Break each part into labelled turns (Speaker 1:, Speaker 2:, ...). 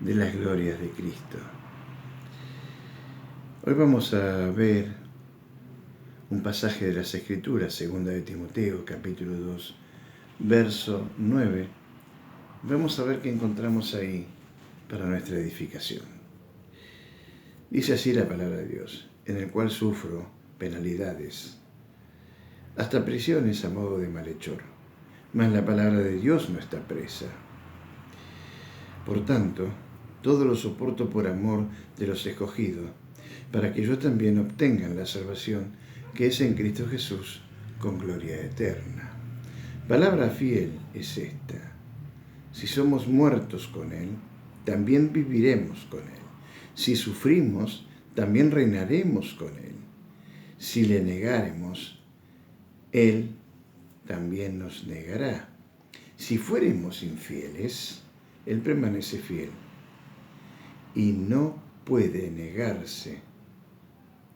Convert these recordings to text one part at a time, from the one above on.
Speaker 1: de las glorias de Cristo. Hoy vamos a ver un pasaje de las Escrituras, 2 de Timoteo, capítulo 2, verso 9. Vamos a ver qué encontramos ahí para nuestra edificación. Dice así la palabra de Dios: en el cual sufro penalidades, hasta prisiones a modo de malhechor, mas la palabra de Dios no está presa. Por tanto, todo lo soporto por amor de los escogidos, para que ellos también obtengan la salvación que es en Cristo Jesús, con gloria eterna. Palabra fiel es esta: si somos muertos con Él, también viviremos con Él. Si sufrimos, también reinaremos con Él. Si le negáremos, Él también nos negará. Si fuéramos infieles, Él permanece fiel y no puede negarse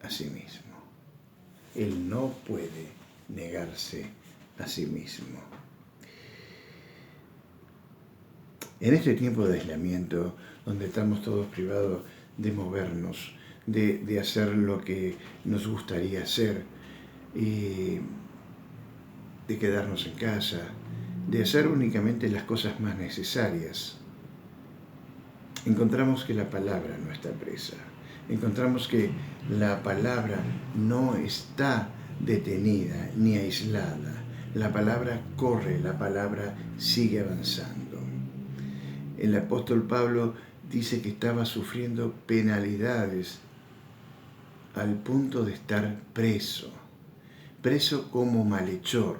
Speaker 1: a sí mismo. Él no puede negarse a sí mismo. En este tiempo de aislamiento, donde estamos todos privados de movernos, de hacer lo que nos gustaría hacer, y de quedarnos en casa, de hacer únicamente las cosas más necesarias, encontramos que la palabra no está presa. Encontramos que la palabra no está detenida ni aislada. La palabra corre, la palabra sigue avanzando. El apóstol Pablo dice que estaba sufriendo penalidades al punto de estar preso como malhechor.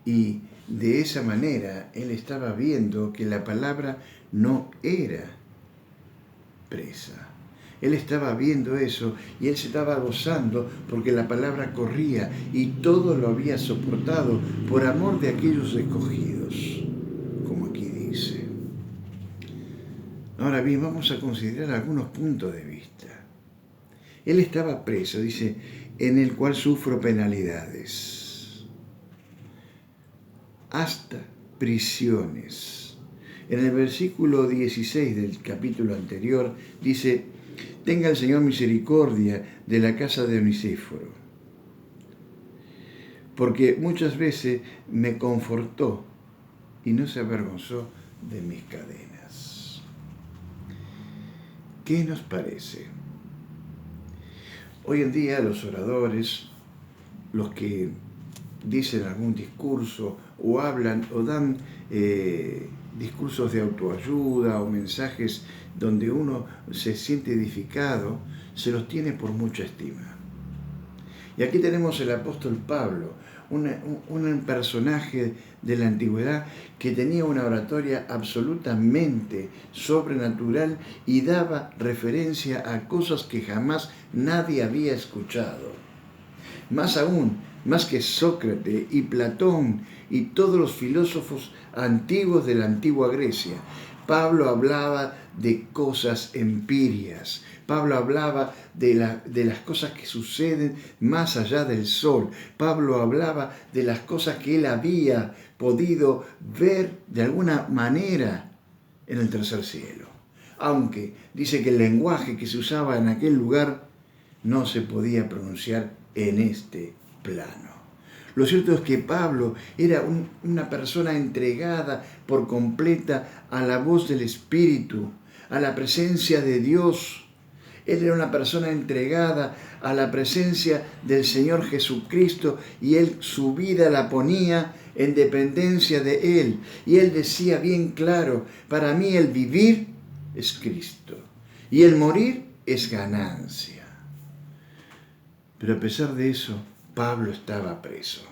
Speaker 1: Y de esa manera él estaba viendo que la palabra no era presa. Él estaba viendo eso y él se estaba gozando porque la palabra corría y todo lo había soportado por amor de aquellos escogidos, como aquí dice. Ahora bien, vamos a considerar algunos puntos de vista. Él estaba preso, dice, en el cual sufro penalidades, hasta prisiones. En el versículo 16 del capítulo anterior dice: tenga el Señor misericordia de la casa de Onesíforo, porque muchas veces me confortó y no se avergonzó de mis cadenas. ¿Qué nos parece? Hoy en día los oradores, los que dicen algún discurso o hablan o dan discursos de autoayuda o mensajes donde uno se siente edificado, se los tiene por mucha estima. Y aquí tenemos el apóstol Pablo, un personaje de la antigüedad que tenía una oratoria absolutamente sobrenatural y daba referencia a cosas que jamás nadie había escuchado. Más aún, más que Sócrates y Platón y todos los filósofos antiguos de la antigua Grecia, Pablo hablaba de cosas empíricas. Pablo hablaba de las cosas que suceden más allá del sol. Pablo hablaba de las cosas que él había podido ver de alguna manera en el tercer cielo. Aunque dice que el lenguaje que se usaba en aquel lugar no se podía pronunciar en este plano. Lo cierto es que Pablo era una persona entregada por completa a la voz del Espíritu, a la presencia de Dios. Él era una persona entregada a la presencia del Señor Jesucristo y él su vida la ponía en dependencia de Él. Y él decía bien claro: para mí el vivir es Cristo y el morir es ganancia. Pero a pesar de eso, Pablo estaba preso.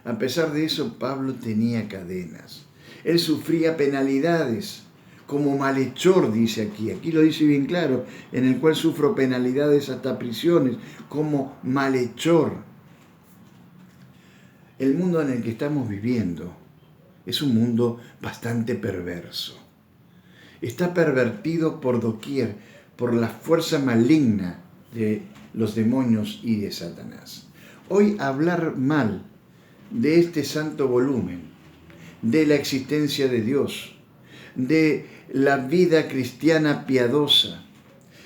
Speaker 1: A pesar de eso, Pablo tenía cadenas. Él sufría penalidades como malhechor, dice aquí. Aquí lo dice bien claro, en el cual sufro penalidades hasta prisiones, como malhechor. El mundo en el que estamos viviendo es un mundo bastante perverso. Está pervertido por doquier, por la fuerza maligna de los demonios y de Satanás. Hoy hablar mal de este santo volumen, de la existencia de Dios, de la vida cristiana piadosa,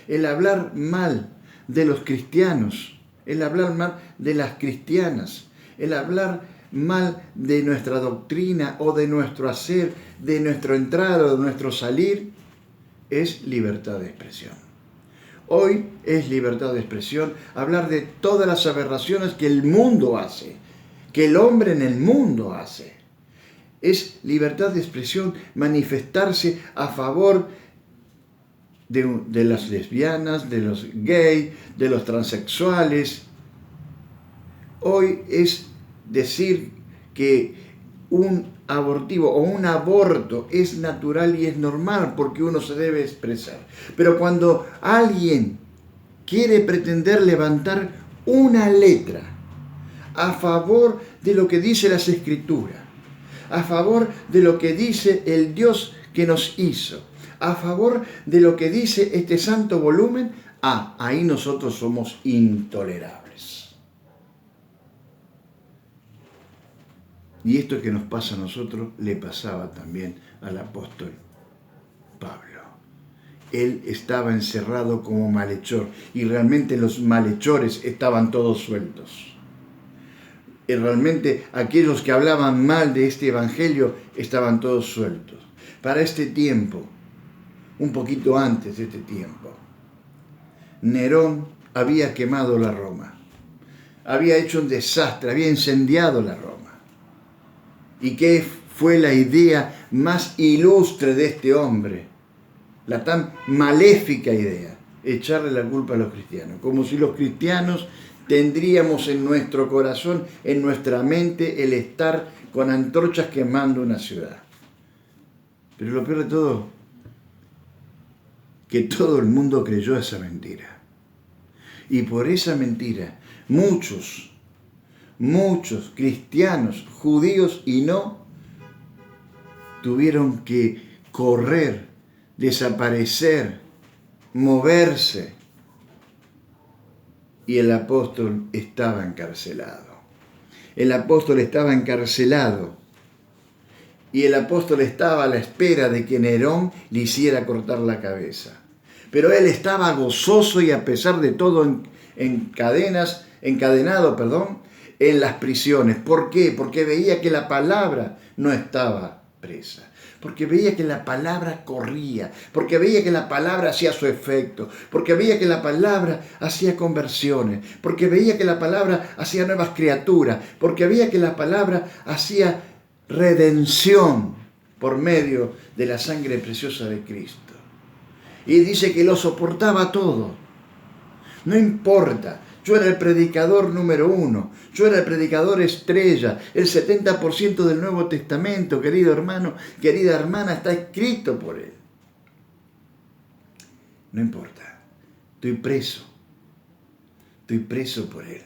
Speaker 1: el hablar mal de los cristianos, el hablar mal de las cristianas, el hablar mal de nuestra doctrina o de nuestro hacer, de nuestro entrar o de nuestro salir, es libertad de expresión. Hoy es libertad de expresión hablar de todas las aberraciones que el mundo hace, que el hombre en el mundo hace. Es libertad de expresión manifestarse a favor de las lesbianas, de los gays, de los transexuales. Hoy es decir que un abortivo o un aborto es natural y es normal porque uno se debe expresar. Pero cuando alguien quiere pretender levantar una letra a favor de lo que dice las Escrituras, a favor de lo que dice el Dios que nos hizo, a favor de lo que dice este santo volumen, ahí nosotros somos intolerables. Y esto que nos pasa a nosotros le pasaba también al apóstol Pablo. Él estaba encerrado como malhechor y realmente los malhechores estaban todos sueltos. Y realmente aquellos que hablaban mal de este evangelio estaban todos sueltos. Para este tiempo, un poquito antes de este tiempo, Nerón había quemado la Roma, había hecho un desastre, había incendiado la Roma. ¿Y qué fue la idea más ilustre de este hombre? La tan maléfica idea, echarle la culpa a los cristianos, como si los cristianos tendríamos en nuestro corazón, en nuestra mente, el estar con antorchas quemando una ciudad. Pero lo peor de todo, que todo el mundo creyó esa mentira. Y por esa mentira, muchos cristianos, judíos y no, tuvieron que correr, desaparecer, moverse. Y el apóstol estaba encarcelado. El apóstol estaba encarcelado. Y el apóstol estaba a la espera de que Nerón le hiciera cortar la cabeza. Pero él estaba gozoso y a pesar de todo encadenado en las prisiones. ¿Por qué? Porque veía que la palabra no estaba presa. Porque veía que la palabra corría, porque veía que la palabra hacía su efecto, porque veía que la palabra hacía conversiones, porque veía que la palabra hacía nuevas criaturas, porque veía que la palabra hacía redención por medio de la sangre preciosa de Cristo. Y dice que lo soportaba todo. No importa. Yo era el predicador número 1, yo era el predicador estrella, el 70% del Nuevo Testamento, querido hermano, querida hermana, está escrito por él. No importa, estoy preso por él.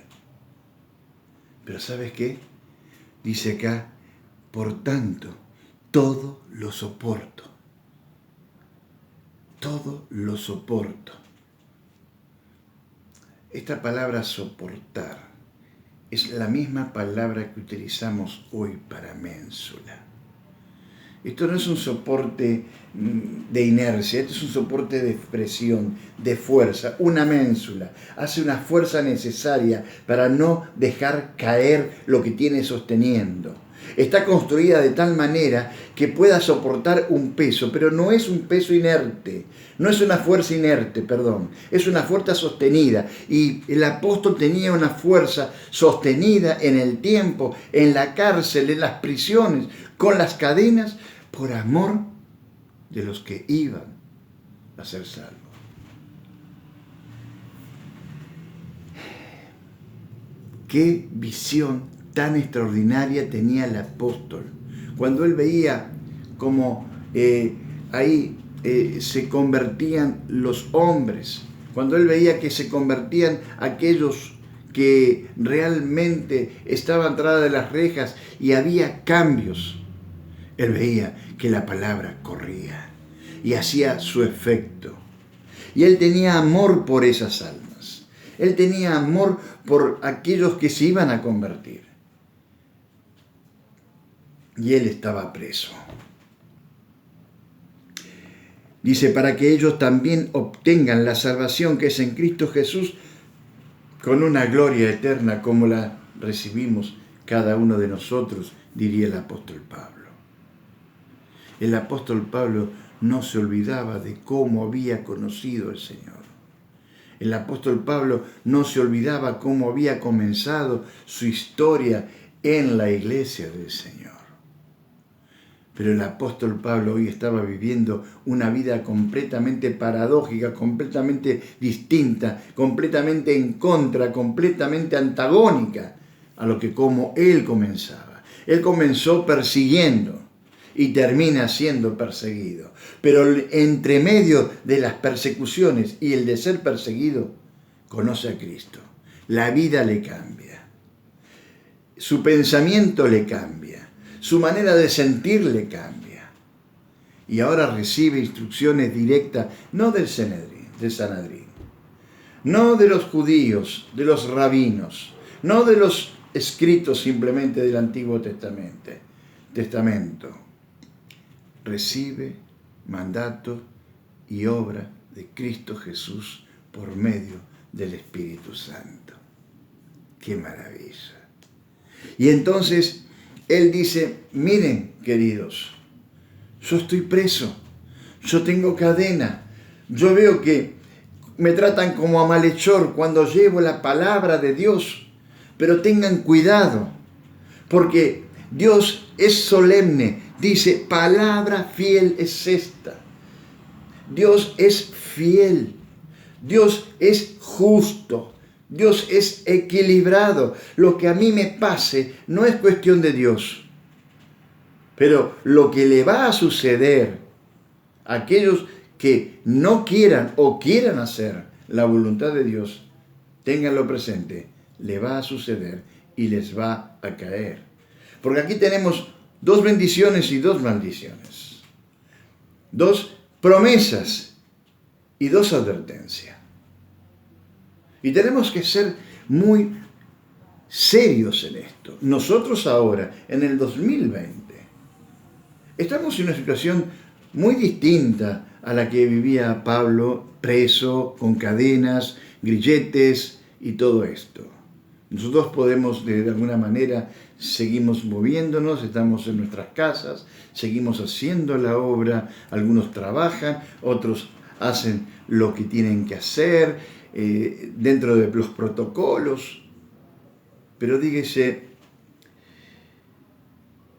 Speaker 1: Pero ¿sabes qué? Dice acá, por tanto, todo lo soporto. Todo lo soporto. Esta palabra soportar es la misma palabra que utilizamos hoy para ménsula. Esto no es un soporte de inercia, esto es un soporte de expresión, de fuerza. Una ménsula hace una fuerza necesaria para no dejar caer lo que tiene sosteniendo. Está construida de tal manera que pueda soportar un peso, pero no es un peso inerte, no es una fuerza inerte, es una fuerza sostenida. Y el apóstol tenía una fuerza sostenida en el tiempo, en la cárcel, en las prisiones, con las cadenas, por amor de los que iban a ser salvos. Qué visión tan extraordinaria tenía el apóstol. Cuando él veía como se convertían los hombres, cuando él veía que se convertían aquellos que realmente estaban tras de las rejas y había cambios, él veía que la palabra corría y hacía su efecto. Y él tenía amor por esas almas. Él tenía amor por aquellos que se iban a convertir. Y él estaba preso. Dice, para que ellos también obtengan la salvación que es en Cristo Jesús con una gloria eterna como la recibimos cada uno de nosotros, diría el apóstol Pablo. El apóstol Pablo no se olvidaba de cómo había conocido al Señor. El apóstol Pablo no se olvidaba cómo había comenzado su historia en la iglesia del Señor. Pero el apóstol Pablo hoy estaba viviendo una vida completamente paradójica, completamente distinta, completamente en contra, completamente antagónica a lo que como él comenzaba. Él comenzó persiguiendo y termina siendo perseguido. Pero entre medio de las persecuciones y el de ser perseguido, conoce a Cristo. La vida le cambia. Su pensamiento le cambia. Su manera de sentir le cambia. Y ahora recibe instrucciones directas, no del Sanedrín, no de los judíos, de los rabinos, no de los escritos simplemente del Antiguo Testamento. Recibe mandato y obra de Cristo Jesús por medio del Espíritu Santo. ¡Qué maravilla! Y entonces él dice, miren, queridos, yo estoy preso, yo tengo cadena, yo veo que me tratan como a malhechor cuando llevo la palabra de Dios, pero tengan cuidado, porque Dios es solemne, dice, palabra fiel es esta. Dios es fiel, Dios es justo, Dios es equilibrado. Lo que a mí me pase no es cuestión de Dios. Pero lo que le va a suceder a aquellos que no quieran o quieran hacer la voluntad de Dios, ténganlo presente, le va a suceder y les va a caer. Porque aquí tenemos 2 bendiciones y 2 maldiciones. 2 promesas y 2 advertencias. Y tenemos que ser muy serios en esto. Nosotros ahora, en el 2020, estamos en una situación muy distinta a la que vivía Pablo, preso, con cadenas, grilletes y todo esto. Nosotros podemos, de alguna manera, seguimos moviéndonos, estamos en nuestras casas, seguimos haciendo la obra, algunos trabajan, otros hacen lo que tienen que hacer, dentro de los protocolos. Pero dígase,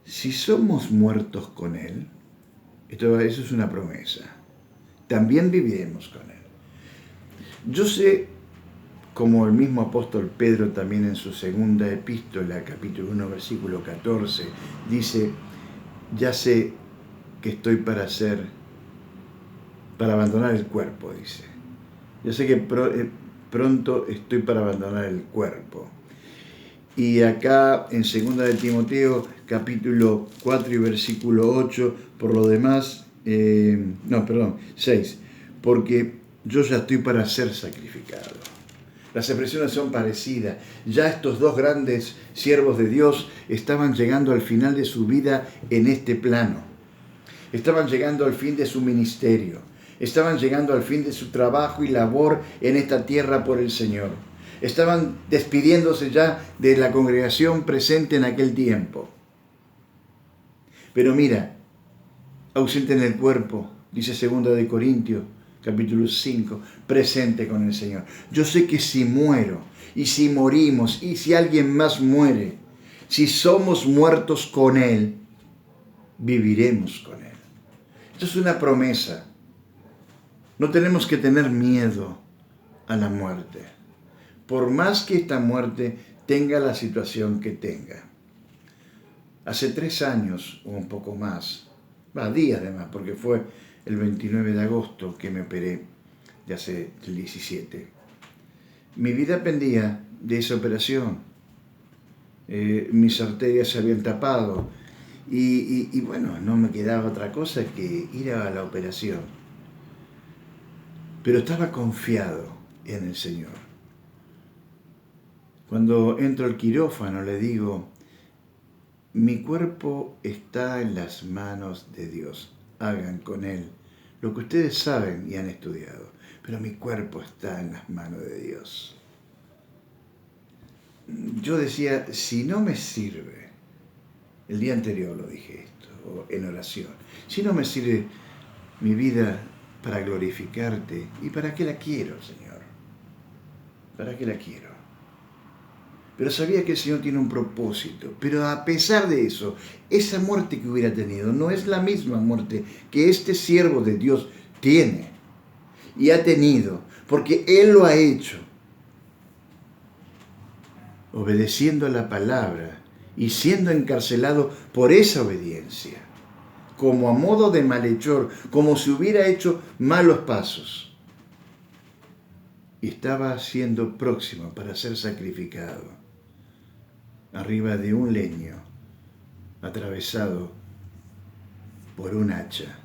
Speaker 1: si somos muertos con Él, eso es una promesa, también viviremos con Él. Yo sé, como el mismo apóstol Pedro también en su segunda epístola, capítulo 1, versículo 14, dice, ya sé que estoy para abandonar el cuerpo, dice. Yo sé que pronto estoy para abandonar el cuerpo. Y acá en 2 de Timoteo, capítulo 4 y versículo 8, por lo demás, 6, porque yo ya estoy para ser sacrificado. Las expresiones son parecidas. Ya estos 2 grandes siervos de Dios estaban llegando al final de su vida en este plano. Estaban llegando al fin de su ministerio. Estaban llegando al fin de su trabajo y labor en esta tierra por el Señor. Estaban despidiéndose ya de la congregación presente en aquel tiempo. Pero mira, ausente en el cuerpo, dice 2 de Corintios, capítulo 5, presente con el Señor. Yo sé que si muero, y si morimos, y si alguien más muere, si somos muertos con Él, viviremos con Él. Esto es una promesa. No tenemos que tener miedo a la muerte, por más que esta muerte tenga la situación que tenga. Hace 3 años, o un poco más, días además, porque fue el 29 de agosto que me operé, de hace el 17. Mi vida pendía de esa operación. Mis arterias se habían tapado y bueno, no me quedaba otra cosa que ir a la operación. Pero estaba confiado en el Señor. Cuando entro al quirófano le digo, mi cuerpo está en las manos de Dios, hagan con él lo que ustedes saben y han estudiado, pero mi cuerpo está en las manos de Dios. Yo decía, si no me sirve, el día anterior lo dije esto, en oración, si no me sirve mi vida para glorificarte, ¿y para qué la quiero, Señor? ¿Para qué la quiero? Pero sabía que el Señor tiene un propósito. Pero a pesar de eso, esa muerte que hubiera tenido no es la misma muerte que este siervo de Dios tiene y ha tenido, porque Él lo ha hecho, obedeciendo a la palabra y siendo encarcelado por esa obediencia, como a modo de malhechor, como si hubiera hecho malos pasos. Y estaba siendo próximo para ser sacrificado arriba de un leño, atravesado por un hacha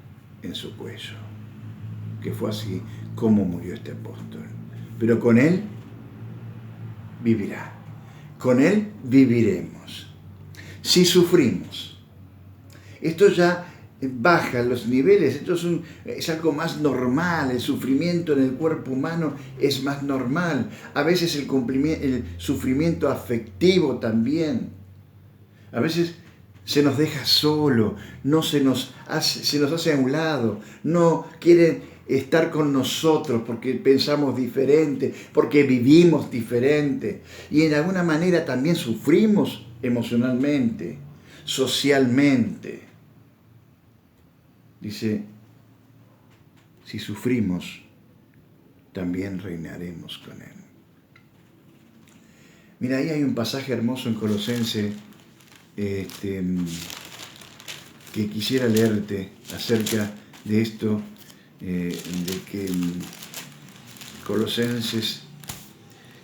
Speaker 1: en su cuello, que fue así como murió este apóstol. Pero con Él vivirá, con Él viviremos. Si sufrimos, esto ya baja los niveles, esto es algo más normal, el sufrimiento en el cuerpo humano es más normal, a veces el sufrimiento afectivo también, a veces se nos deja solo, se nos hace a un lado, no quieren estar con nosotros porque pensamos diferente, porque vivimos diferente, y en alguna manera también sufrimos emocionalmente, socialmente. Dice, si sufrimos, también reinaremos con Él. Mira, ahí hay un pasaje hermoso en Colosenses que quisiera leerte acerca de esto, de que Colosenses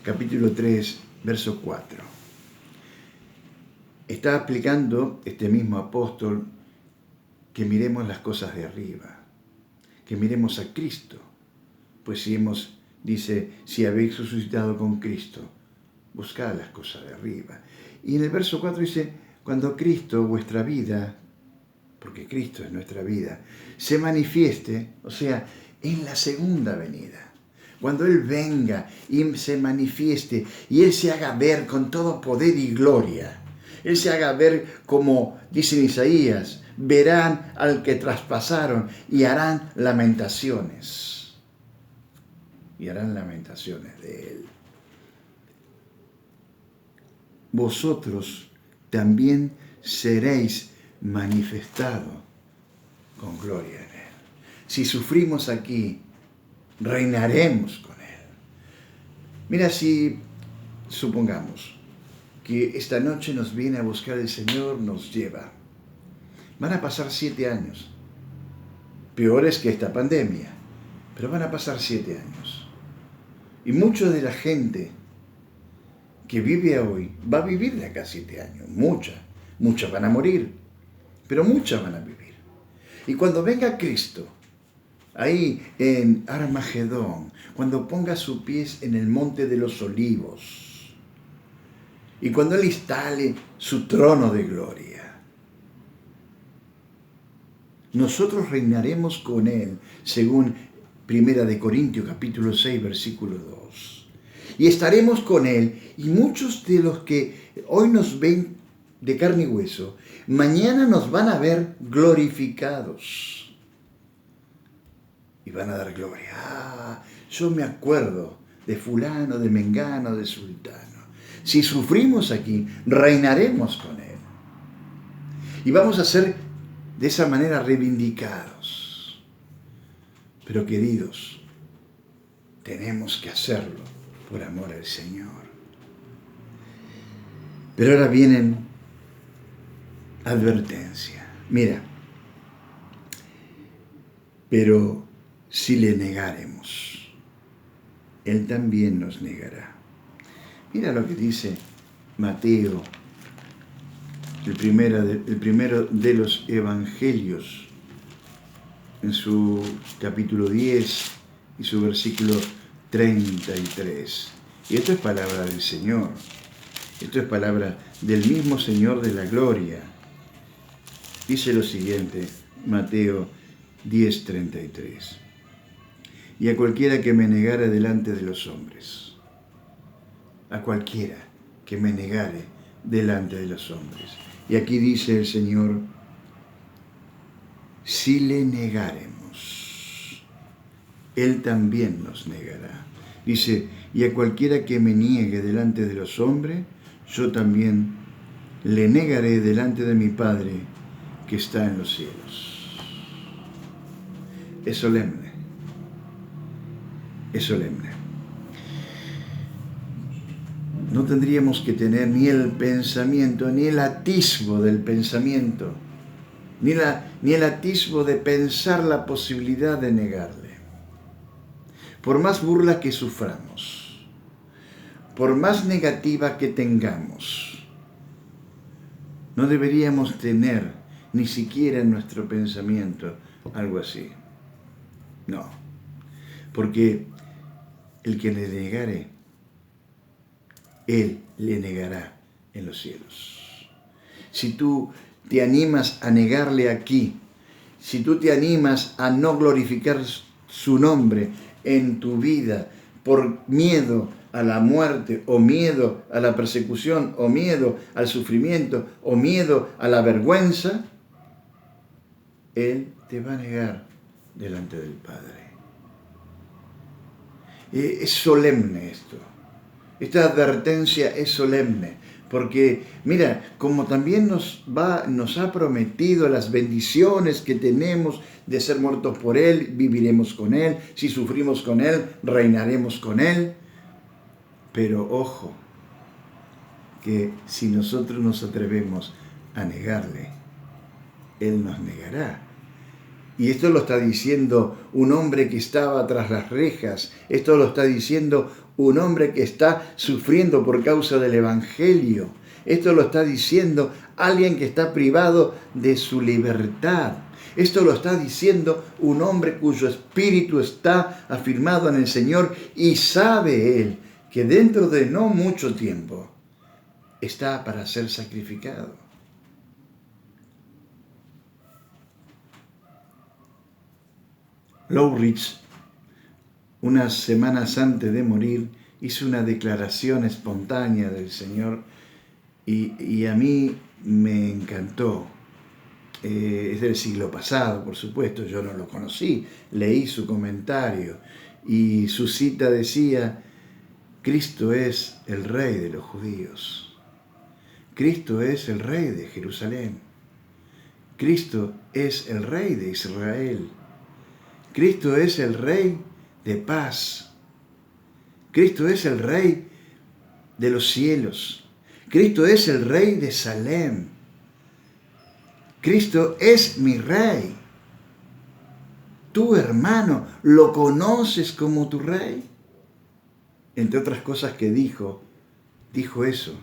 Speaker 1: capítulo 3, verso 4. Está aplicando este mismo apóstol que miremos las cosas de arriba, que miremos a Cristo, pues si habéis resucitado con Cristo, buscad las cosas de arriba. Y en el verso 4 dice, cuando Cristo, vuestra vida, porque Cristo es nuestra vida, se manifieste, o sea, en la segunda venida, cuando Él venga y se manifieste y Él se haga ver con todo poder y gloria, Él se haga ver como dice en Isaías, verán al que traspasaron y harán lamentaciones. Y harán lamentaciones de Él. Vosotros también seréis manifestados con gloria en Él. Si sufrimos aquí, reinaremos con Él. Mira, si supongamos que esta noche nos viene a buscar el Señor, nos lleva. Van a pasar 7 años, peores que esta pandemia, pero van a pasar 7 años. Y mucha de la gente que vive hoy va a vivir de acá 7 años, muchas van a morir, pero muchas van a vivir. Y cuando venga Cristo, ahí en Armagedón, cuando ponga sus pies en el monte de los olivos, y cuando Él instale su trono de gloria, nosotros reinaremos con Él, según 1 Corintios capítulo 6, versículo 2. Y estaremos con Él, y muchos de los que hoy nos ven de carne y hueso, mañana nos van a ver glorificados. Y van a dar gloria. Yo me acuerdo de fulano, de mengano, de sultano. Si sufrimos aquí, reinaremos con Él. Y vamos a ser de esa manera reivindicados. Pero queridos, tenemos que hacerlo por amor al Señor. Pero ahora vienen advertencia. Mira, pero si le negáremos, Él también nos negará. Mira lo que dice Mateo, el primero de los evangelios, en su capítulo 10 y su versículo 33. Y esto es palabra del Señor. Esto es palabra del mismo Señor de la gloria. Dice lo siguiente, Mateo 10:33. Y a cualquiera que me negare delante de los hombres. A cualquiera que me negare delante de los hombres. Y aquí dice el Señor, si le negaremos, Él también nos negará. Dice, y a cualquiera que me niegue delante de los hombres, yo también le negaré delante de mi Padre que está en los cielos. Es solemne. Es solemne. No tendríamos que tener ni el pensamiento, ni el atisbo del pensamiento, ni el atisbo de pensar la posibilidad de negarle. Por más burla que suframos, por más negativa que tengamos, no deberíamos tener ni siquiera en nuestro pensamiento algo así. No, porque el que le negare, Él le negará en los cielos. Si tú te animas a negarle aquí, si tú te animas a no glorificar su nombre en tu vida por miedo a la muerte, o miedo a la persecución, o miedo al sufrimiento, o miedo a la vergüenza, Él te va a negar delante del Padre. Es solemne esto. Esta advertencia es solemne, porque mira, como también nos ha prometido las bendiciones que tenemos de ser muertos por Él, viviremos con Él, si sufrimos con Él, reinaremos con Él. Pero ojo, que si nosotros nos atrevemos a negarle, Él nos negará. Y esto lo está diciendo un hombre que estaba tras las rejas. Esto lo está diciendo un hombre que está sufriendo por causa del Evangelio. Esto lo está diciendo alguien que está privado de su libertad. Esto lo está diciendo un hombre cuyo espíritu está afirmado en el Señor y sabe él que dentro de no mucho tiempo está para ser sacrificado. Loweritz, unas semanas antes de morir, hizo una declaración espontánea del Señor y a mí me encantó. Es del siglo pasado, por supuesto, yo no lo conocí, leí su comentario y su cita decía, Cristo es el Rey de los judíos, Cristo es el Rey de Jerusalén, Cristo es el Rey de Israel, Cristo es el Rey de paz. Cristo es el Rey de los cielos. Cristo es el Rey de Salem. Cristo es mi Rey. Tu hermano, ¿lo conoces como tu Rey? Entre otras cosas que dijo eso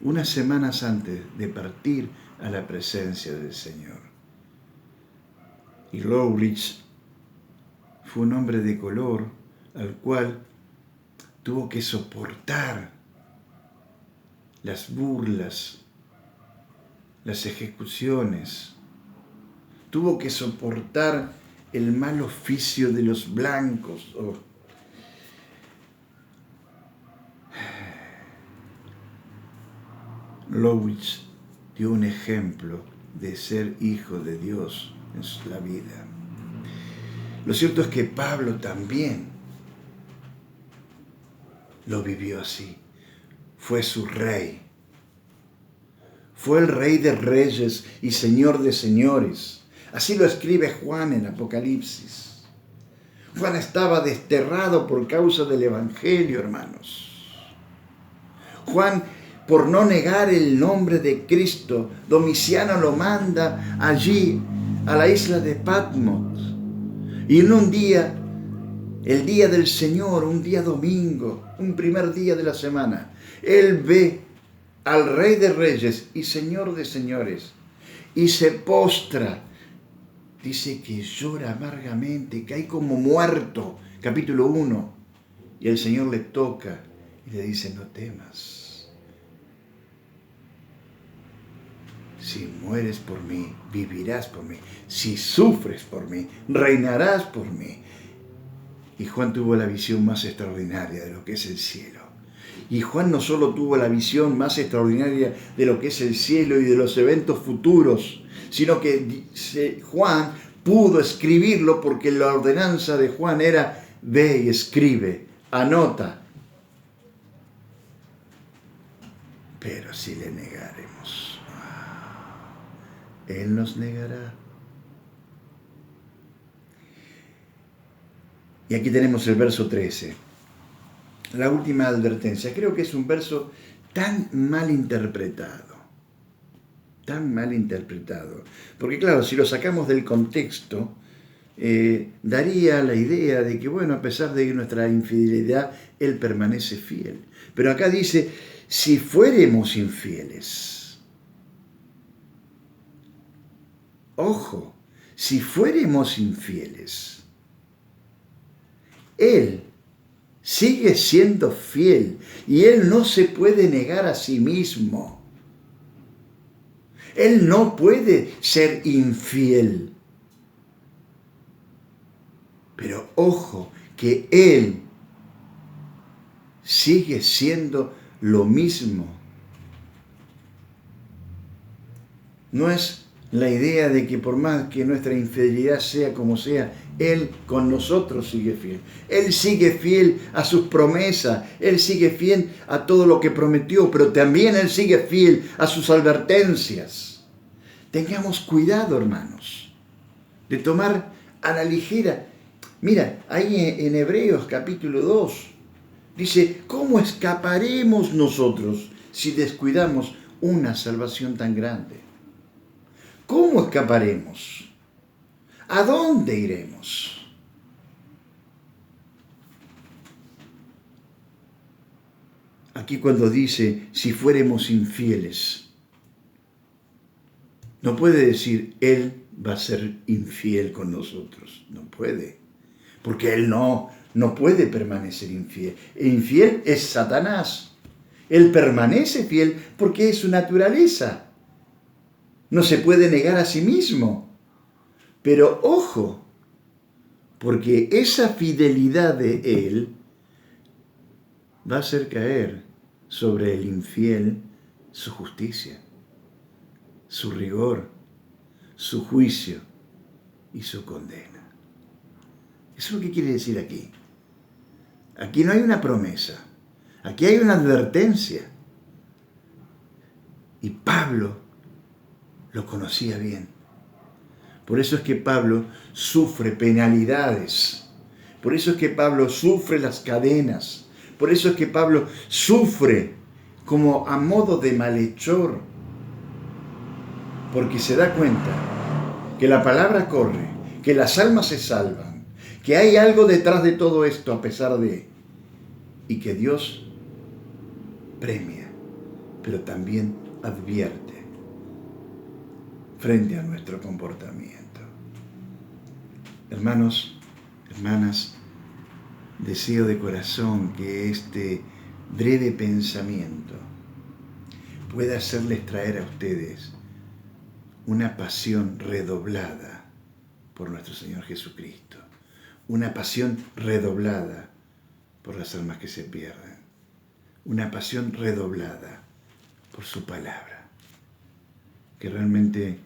Speaker 1: unas semanas antes de partir a la presencia del Señor. Y Loweritz fue un hombre de color al cual tuvo que soportar las burlas, las ejecuciones, tuvo que soportar el mal oficio de los blancos. Loweritz dio un ejemplo de ser hijo de Dios en la vida. Lo cierto es que Pablo también lo vivió así. Fue su rey. Fue el Rey de reyes y Señor de señores. Así lo escribe Juan en Apocalipsis. Juan estaba desterrado por causa del Evangelio, hermanos. Juan, por no negar el nombre de Cristo, Domiciano lo manda allí a la isla de Patmos. Y en un día, el día del Señor, un día domingo, un primer día de la semana, él ve al Rey de Reyes y Señor de Señores y se postra. Dice que llora amargamente, cae como muerto, capítulo 1. Y el Señor le toca y le dice, no temas. si mueres por mí, vivirás por mí. Si sufres por mí, reinarás por mí. Y Juan tuvo la visión más extraordinaria de lo que es el cielo. Y Juan no solo tuvo la visión más extraordinaria de lo que es el cielo y de los eventos futuros, sino que Juan pudo escribirlo porque la ordenanza de Juan era: ve y escribe, anota. Pero si le negaremos, Él nos negará. Y aquí tenemos el verso 13, la última advertencia. Creo que es un verso tan mal interpretado, porque claro, si lo sacamos del contexto, daría la idea de que, bueno, a pesar de nuestra infidelidad, Él permanece fiel. Pero acá dice: si fuéremos infieles. Ojo, si fuéremos infieles, Él sigue siendo fiel y Él no se puede negar a sí mismo. Él no puede ser infiel. Pero ojo, que Él sigue siendo lo mismo. No es la idea de que por más que nuestra infidelidad sea como sea, Él con nosotros sigue fiel. Él sigue fiel a sus promesas. Él sigue fiel a todo lo que prometió, pero también Él sigue fiel a sus advertencias. Tengamos cuidado, hermanos, de tomar a la ligera. Mira, ahí en Hebreos capítulo 2, dice: ¿cómo escaparemos nosotros si descuidamos una salvación tan grande? ¿Cómo escaparemos? ¿A dónde iremos? Aquí cuando dice: si fuéramos infieles, no puede decir Él va a ser infiel con nosotros. No puede. Porque Él no puede permanecer infiel. Infiel es Satanás. Él permanece fiel porque es su naturaleza. No se puede negar a sí mismo. Pero ojo, porque esa fidelidad de Él va a hacer caer sobre el infiel su justicia, su rigor, su juicio y su condena. Eso es lo que quiere decir aquí. Aquí no hay una promesa, aquí hay una advertencia. Y Pablo lo conocía bien. Por eso es que Pablo sufre penalidades. Por eso es que Pablo sufre las cadenas. Por eso es que Pablo sufre como a modo de malhechor. Porque se da cuenta que la palabra corre, que las almas se salvan, que hay algo detrás de todo esto a pesar de, y que Dios premia, pero también advierte frente a nuestro comportamiento. Hermanos, hermanas, deseo de corazón que este breve pensamiento pueda hacerles traer a ustedes una pasión redoblada por nuestro Señor Jesucristo, una pasión redoblada por las almas que se pierden, una pasión redoblada por su palabra, que realmente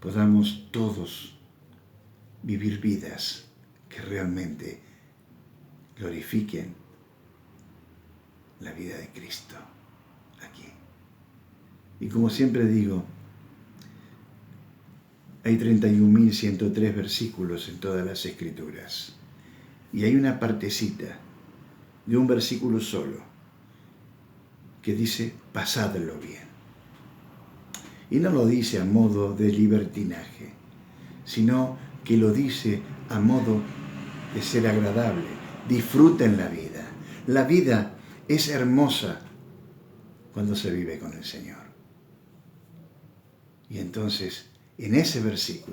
Speaker 1: podamos todos vivir vidas que realmente glorifiquen la vida de Cristo aquí. Y como siempre digo, hay 31.103 versículos en todas las Escrituras. Y hay una partecita de un versículo solo que dice: pasadlo bien. Y no lo dice a modo de libertinaje, sino que lo dice a modo de ser agradable. Disfruten la vida. La vida es hermosa cuando se vive con el Señor. Y entonces, en ese versículo,